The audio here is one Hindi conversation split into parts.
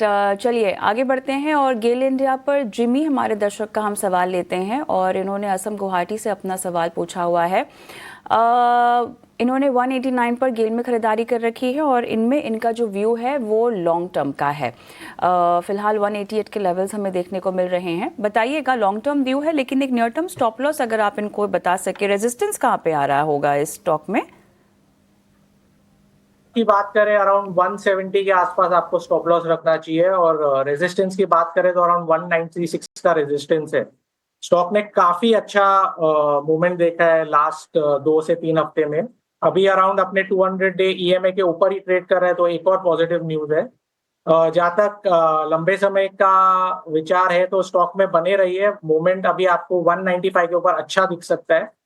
राइट, चलिए आगे बढ़ते हैं और गेल इंडिया पर जिमी हमारे दर्शक का हम सवाल लेते हैं और इन्होंने असम गुवाहाटी से अपना सवाल पूछा हुआ है। इन्होंने 189 पर गेल में ख़रीदारी कर रखी है और इनमें इनका जो व्यू है वो लॉन्ग टर्म का है। फ़िलहाल 188 के लेवल्स हमें देखने को मिल रहे हैं। बताइएगा, लॉन्ग टर्म व्यू है लेकिन एक नियर टर्म स्टॉप लॉस अगर आप इनको बता सके, रेजिस्टेंस कहाँ पे आ रहा होगा इस स्टॉक में? की बात करें अराउंड 170 के आसपास आपको स्टॉप लॉस रखना चाहिए और रेजिस्टेंस की बात करें तो अराउंड 196 का रेजिस्टेंस है। स्टॉक ने काफी अच्छा मूवमेंट देखा है लास्ट 2 से 3 हफ्ते में। अभी अराउंड अपने 200 डे ईएमए के ऊपर ही ट्रेड कर रहा है, तो एक और पॉजिटिव न्यूज है। जहाँ तक लंबे समय का विचार है तो स्टॉक में बने रही है। मूवमेंट अभी आपको 195 के ऊपर अच्छा दिख सकता है।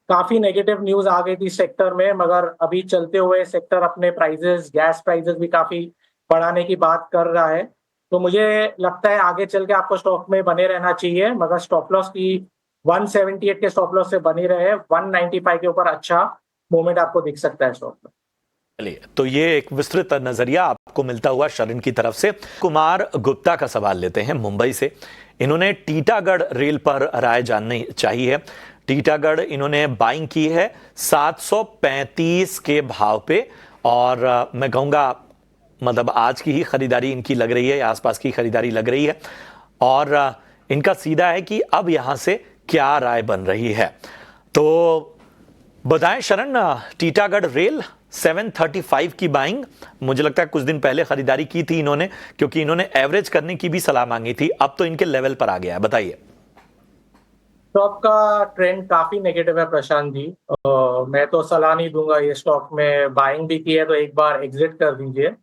काफी नेगेटिव न्यूज आ गई थी सेक्टर में, मगर अभी चलते हुए सेक्टर अपने प्राइजेस, गैस प्राइजेस भी काफी बढ़ाने की बात कर रहा है। तो मुझे लगता है आगे चल के आपको स्टॉक में बने रहना चाहिए, मगर स्टॉप लॉस की 178 के स्टॉप लॉस से बनी रहे। 195 के ऊपर अच्छा मूवमेंट आपको दिख सकता है स्टॉक में। चलिए, तो ये एक विस्तृत नजरिया आपको मिलता हुआ शरण की तरफ से। कुमार गुप्ता का सवाल लेते हैं मुंबई से। इन्होंने टीटागढ़ रेल पर राय जाननी चाहिए। टीटागढ़ इन्होंने बाइंग की है 735 के भाव पे और मैं कहूँगा मतलब आज की ही खरीदारी इनकी लग रही है या आसपास की खरीदारी लग रही है और इनका सीधा है कि अब यहाँ से क्या राय बन रही है। तो बताएं शरण, टीटागढ़ रेल 735 की बाइंग, मुझे लगता है कुछ दिन पहले खरीदारी की थी इन्होंने, क्योंकि इन्होंने एवरेज करने की भी सलाह मांगी थी। अब तो इनके लेवल पर आ गया है, बताइए। स्टॉक का ट्रेंड काफी नेगेटिव है प्रशांत जी। मैं तो सलाह नहीं दूंगा। ये स्टॉक में बाइंग भी की है तो एक बार एग्जिट कर दीजिए,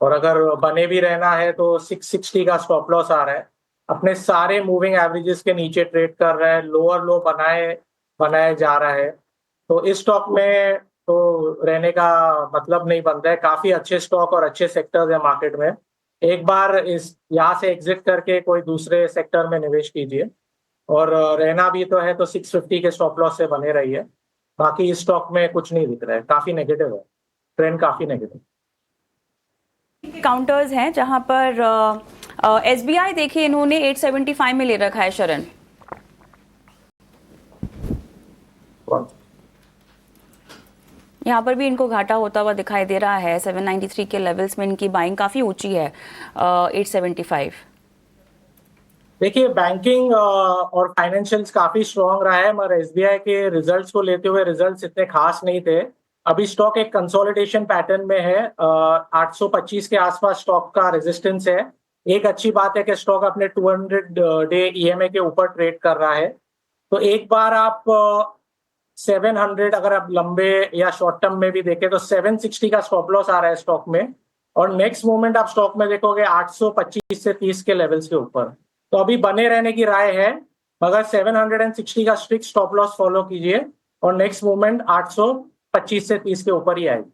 और अगर बने भी रहना है तो 660 का स्टॉप लॉस आ रहा है। अपने सारे मूविंग एवरेजेस के नीचे ट्रेड कर रहा है, लोअर लो बनाए जा रहा है। तो इस स्टॉक में तो रहने का मतलब नहीं बनता है। काफी अच्छे स्टॉक और अच्छे सेक्टर्स है मार्केट में। एक बार इस यहाँ से एग्जिट करके कोई दूसरे सेक्टर में निवेश कीजिए, और रहना भी तो है तो 650 के स्टॉप लॉस से बने रही है। बाकी इस स्टॉक में कुछ नहीं दिख रहा है, काफी नेगेटिव है ट्रेंड, काफी नेगेटिव। काउंटर्स हैं जहां पर एसबीआई देखिए इन्होंने 875 में ले रखा है शरण। यहाँ पर भी इनको घाटा होता हुआ दिखाई दे रहा है। 793 के लेवल्स में इनकी बाइंग काफी ऊंची है। 875। देखिए, बैंकिंग और फाइनेंशियल्स काफी स्ट्रांग रहा है, मगर एसबीआई के रिजल्ट्स को लेते हुए रिजल्ट्स इतने खास नहीं थे। अभी स्टॉक एक कंसोलिडेशन पैटर्न में है। 825 के आसपास स्टॉक का रेजिस्टेंस है। एक अच्छी बात है कि स्टॉक अपने 200 डे ईएमए के ऊपर ट्रेड कर रहा है। तो एक बार आप 700, अगर आप लंबे या शॉर्ट टर्म में भी देखें तो 760 का स्टॉप लॉस आ रहा है स्टॉक में, और नेक्स्ट मूवमेंट आप स्टॉक में देखोगे 825 से 30 के लेवल्स के ऊपर। तो अभी बने रहने की राय है, मगर 760 का स्ट्रिक्ट स्टॉप लॉस फॉलो कीजिए और नेक्स्ट मूवमेंट 825 से 30 के ऊपर ही आएगी।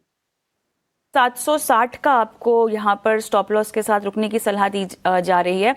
760 का आपको यहाँ पर स्टॉप लॉस के साथ रुकने की सलाह दी जा रही है।